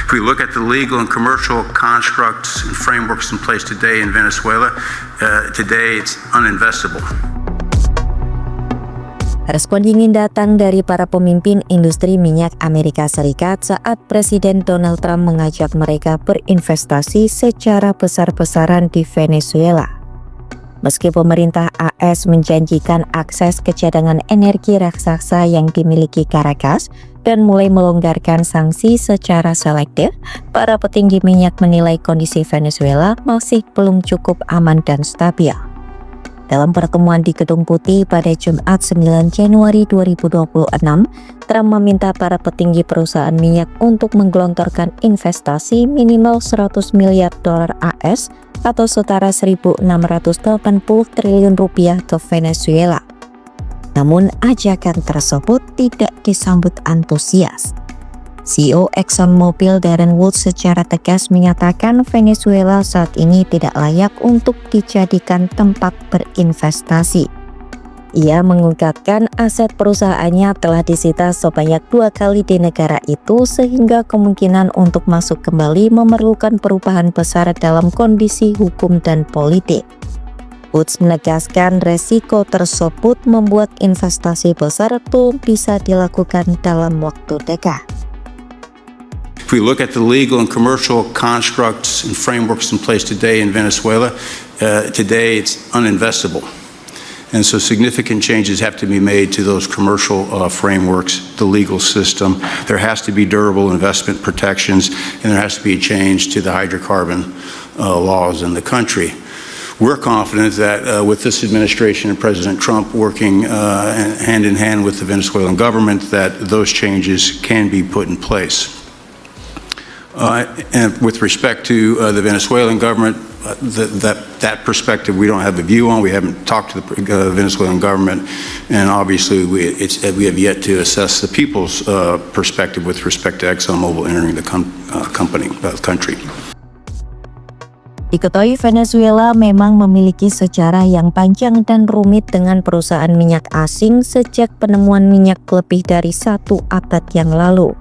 If we look at the legal and commercial constructs and frameworks in place today in Venezuela, today it's uninvestable. Respon dingin datang dari para pemimpin industri minyak Amerika Serikat saat Presiden Donald Trump mengajak mereka berinvestasi secara besar-besaran di Venezuela. Meski pemerintah AS menjanjikan akses ke cadangan energi raksasa yang dimiliki Caracas dan mulai melonggarkan sanksi secara selektif, para petinggi minyak menilai kondisi Venezuela masih belum cukup aman dan stabil. Dalam pertemuan di Gedung Putih pada Jumat 9 Januari 2026, Trump meminta para petinggi perusahaan minyak untuk menggelontorkan investasi minimal 100 miliar dolar AS atau setara 1.680 triliun rupiah ke Venezuela. Namun ajakan tersebut tidak disambut antusias. CEO ExxonMobil Darren Woods secara tegas menyatakan Venezuela saat ini tidak layak untuk dijadikan tempat berinvestasi. Ia mengungkapkan aset perusahaannya telah disita sebanyak 2 kali di negara itu sehingga kemungkinan untuk masuk kembali memerlukan perubahan besar dalam kondisi hukum dan politik. Woods menegaskan resiko tersebut membuat investasi besar belum bisa dilakukan dalam waktu dekat. If we look at the legal and commercial constructs and frameworks in place today in Venezuela, today it's uninvestable. And so significant changes have to be made to those commercial frameworks, the legal system. There has to be durable investment protections, and there has to be a change to the hydrocarbon laws in the country. We're confident that with this administration and President Trump working hand in hand with the Venezuelan government, that those changes can be put in place. And with respect to the Venezuelan government, that perspective we don't have a view on. We haven't talked to the Venezuelan government, and obviously we have yet to assess the people's perspective with respect to ExxonMobil entering the country. Diketahui Venezuela memang memiliki sejarah yang panjang dan rumit dengan perusahaan minyak asing sejak penemuan minyak lebih dari 1 abad yang lalu.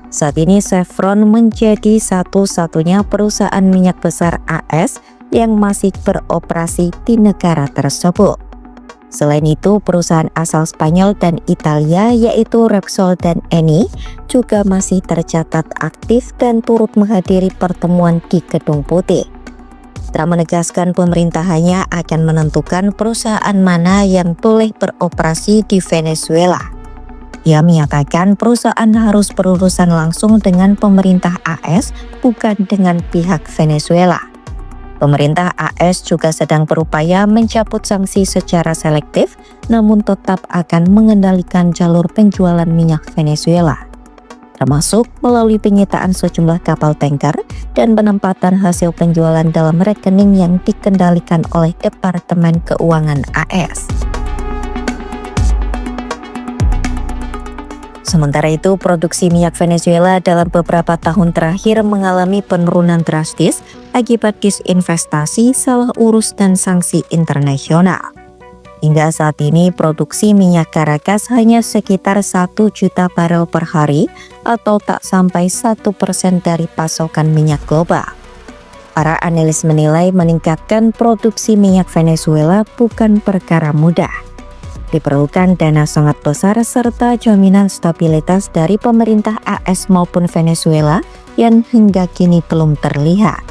Saat ini Chevron menjadi satu-satunya perusahaan minyak besar AS yang masih beroperasi di negara tersebut. Selain itu, perusahaan asal Spanyol dan Italia yaitu Repsol dan Eni juga masih tercatat aktif dan turut menghadiri pertemuan di Gedung Putih. Trump menegaskan pemerintahannya akan menentukan perusahaan mana yang boleh beroperasi di Venezuela. Ia menyatakan perusahaan harus berurusan langsung dengan pemerintah AS, bukan dengan pihak Venezuela. Pemerintah AS juga sedang berupaya mencabut sanksi secara selektif, namun tetap akan mengendalikan jalur penjualan minyak Venezuela, termasuk melalui penyitaan sejumlah kapal tanker dan penempatan hasil penjualan dalam rekening yang dikendalikan oleh Departemen Keuangan AS. Sementara itu, produksi minyak Venezuela dalam beberapa tahun terakhir mengalami penurunan drastis akibat disinvestasi, salah urus, dan sanksi internasional. Hingga saat ini, produksi minyak Caracas hanya sekitar 1 juta barel per hari atau tak sampai 1% dari pasokan minyak global. Para analis menilai meningkatkan produksi minyak Venezuela bukan perkara mudah. Diperlukan dana sangat besar serta jaminan stabilitas dari pemerintah AS maupun Venezuela yang hingga kini belum terlihat.